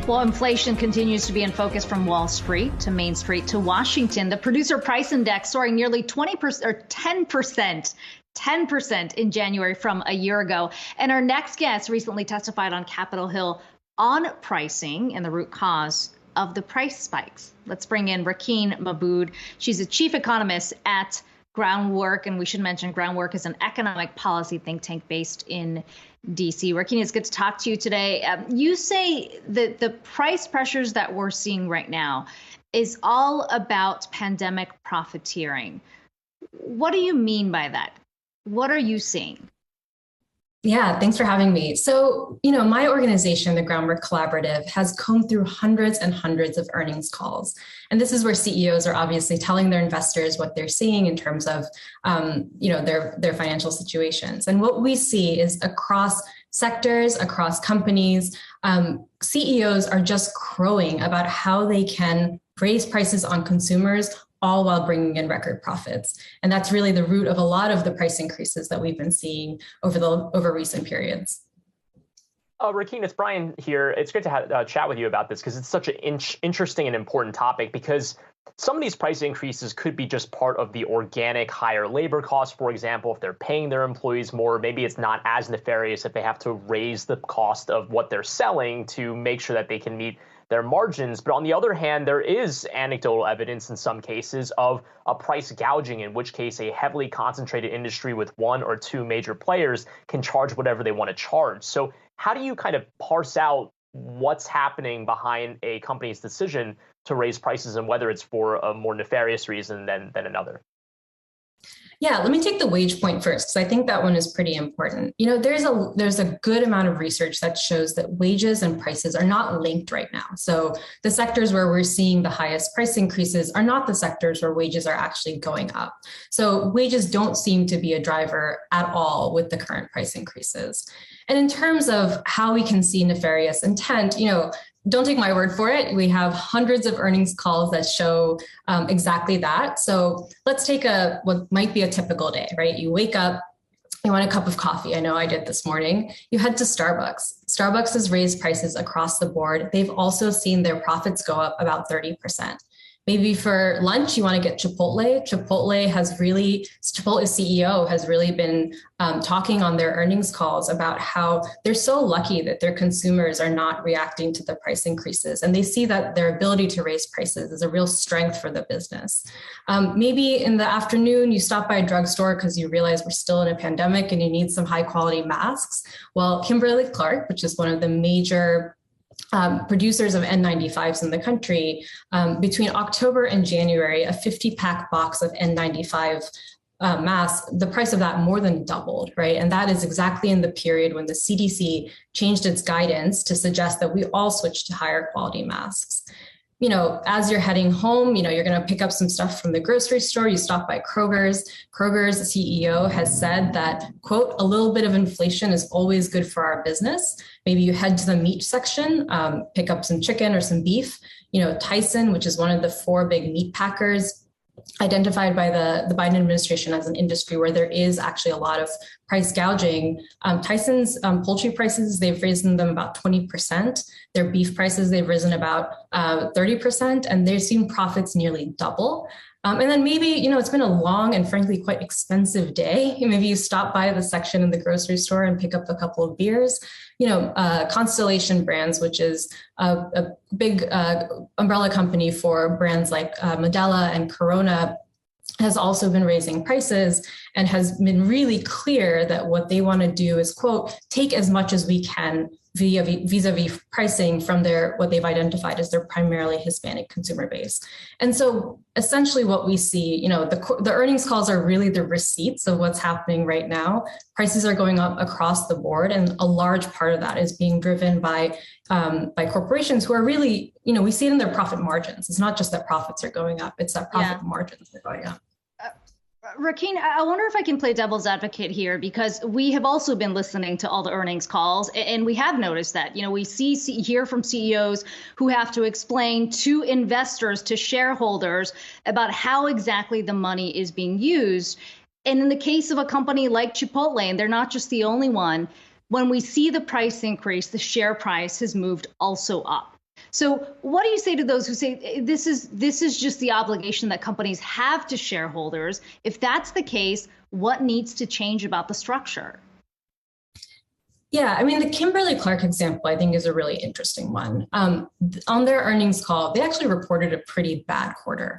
Well, inflation continues to be in focus from Wall Street to Main Street to Washington. The producer price index soaring nearly 20% or 10% in January from a year ago. And our next guest recently testified on Capitol Hill on pricing and the root cause of the price spikes. Let's bring in Rakeen Mabud. She's a chief economist at Groundwork, and we should mention Groundwork is an economic policy think tank based in DC. Rakeen, it's good to talk to you today. You say that the price pressures that we're seeing right now is all about pandemic profiteering. What do you mean by that? What are you seeing? Yeah, thanks for having me. So, my organization, the Groundwork Collaborative, has combed through hundreds and hundreds of earnings calls. And this is where CEOs are obviously telling their investors what they're seeing in terms of, their financial situations. And what we see is across sectors, across companies, CEOs are just crowing about how they can raise prices on consumers, all while bringing in record profits. And that's really the root of a lot of the price increases that we've been seeing over recent periods. Rakeen, it's Brian here. It's great to chat with you about this because it's such an interesting and important topic, because some of these price increases could be just part of the organic higher labor costs. For example, if they're paying their employees more, maybe it's not as nefarious if they have to raise the cost of what they're selling to make sure that they can meet their margins. But on the other hand, there is anecdotal evidence in some cases of a price gouging, in which case a heavily concentrated industry with one or two major players can charge whatever they want to charge. So how do you kind of parse out what's happening behind a company's decision to raise prices and whether it's for a more nefarious reason than another? Yeah, let me take the wage point first, because I think that one is pretty important. There's a good amount of research that shows that wages and prices are not linked right now. So the sectors where we're seeing the highest price increases are not the sectors where wages are actually going up. So wages don't seem to be a driver at all with the current price increases. And in terms of how we can see nefarious intent, don't take my word for it. We have hundreds of earnings calls that show exactly that. So let's take what might be a typical day, right? You wake up, you want a cup of coffee. I know I did this morning. You head to Starbucks. Starbucks has raised prices across the board. They've also seen their profits go up about 30%. Maybe for lunch, you want to get Chipotle. Chipotle's CEO has really been talking on their earnings calls about how they're so lucky that their consumers are not reacting to the price increases. And they see that their ability to raise prices is a real strength for the business. Maybe in the afternoon, you stop by a drugstore because you realize we're still in a pandemic and you need some high quality masks. Well, Kimberly-Clark, which is one of the major producers of N95s in the country, between October and January, a 50-pack box of N95 masks, the price of that more than doubled, right? And that is exactly in the period when the CDC changed its guidance to suggest that we all switch to higher quality masks. As you're heading home, you're going to pick up some stuff from the grocery store. You stop by Kroger's. Kroger's CEO has said that, quote, a little bit of inflation is always good for our business. Maybe you head to the meat section, pick up some chicken or some beef. Tyson, which is one of the 4 big meat packers, identified by the Biden administration as an industry where there is actually a lot of price gouging. Tyson's poultry prices, they've risen them about 20%. Their beef prices, they've risen about 30%, and they've seen profits nearly double. And then maybe, it's been a long and frankly quite expensive day. Maybe you stop by the section in the grocery store and pick up a couple of beers. Constellation Brands, which is a big umbrella company for brands like Modelo and Corona, has also been raising prices and has been really clear that what they want to do is, quote, take as much as we can vis-a-vis pricing from what they've identified as their primarily Hispanic consumer base. And so essentially what we see, the earnings calls are really the receipts of what's happening right now. Prices are going up across the board, and a large part of that is being driven by corporations who are really, we see it in their profit margins. It's not just that profits are going up, it's that profit margins are going up. Rakeen, I wonder if I can play devil's advocate here, because we have also been listening to all the earnings calls, and we have noticed that, we hear from CEOs who have to explain to investors, to shareholders, about how exactly the money is being used. And in the case of a company like Chipotle, and they're not just the only one, when we see the price increase, the share price has moved also up. So what do you say to those who say this is just the obligation that companies have to shareholders? If that's the case, what needs to change about the structure? Yeah, I mean, the Kimberly-Clark example, I think, is a really interesting one. On their earnings call, they actually reported a pretty bad quarter.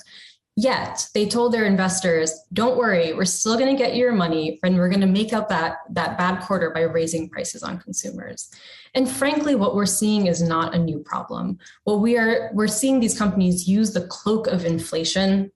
Yet they told their investors, don't worry, we're still going to get your money and we're going to make up that bad quarter by raising prices on consumers. And frankly, what we're seeing is not a new problem. Well, we're seeing these companies use the cloak of inflation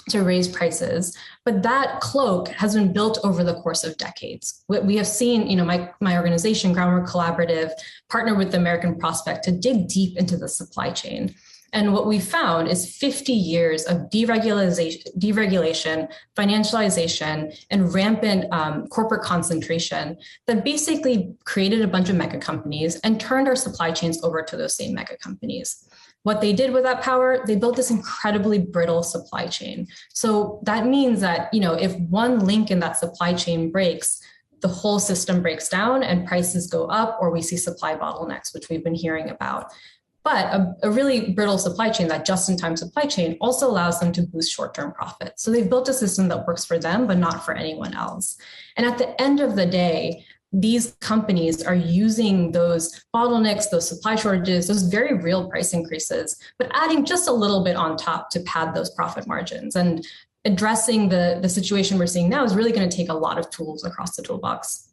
to raise prices, but that cloak has been built over the course of decades. We have seen, my organization, Groundwork Collaborative, partner with the American Prospect to dig deep into the supply chain. And what we found is 50 years of deregulation, financialization, and rampant corporate concentration that basically created a bunch of mega companies and turned our supply chains over to those same mega companies. What they did with that power, they built this incredibly brittle supply chain. So that means that, if one link in that supply chain breaks, the whole system breaks down and prices go up, or we see supply bottlenecks, which we've been hearing about. But a really brittle supply chain, that just-in-time supply chain, also allows them to boost short-term profits. So they've built a system that works for them, but not for anyone else. And at the end of the day, these companies are using those bottlenecks, those supply shortages, those very real price increases, but adding just a little bit on top to pad those profit margins. And addressing the situation we're seeing now is really going to take a lot of tools across the toolbox.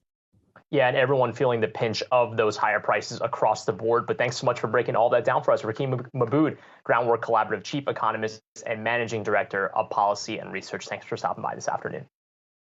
Yeah, and everyone feeling the pinch of those higher prices across the board. But thanks so much for breaking all that down for us. Rakeen Mabud, Groundwork Collaborative Chief Economist and Managing Director of Policy and Research. Thanks for stopping by this afternoon.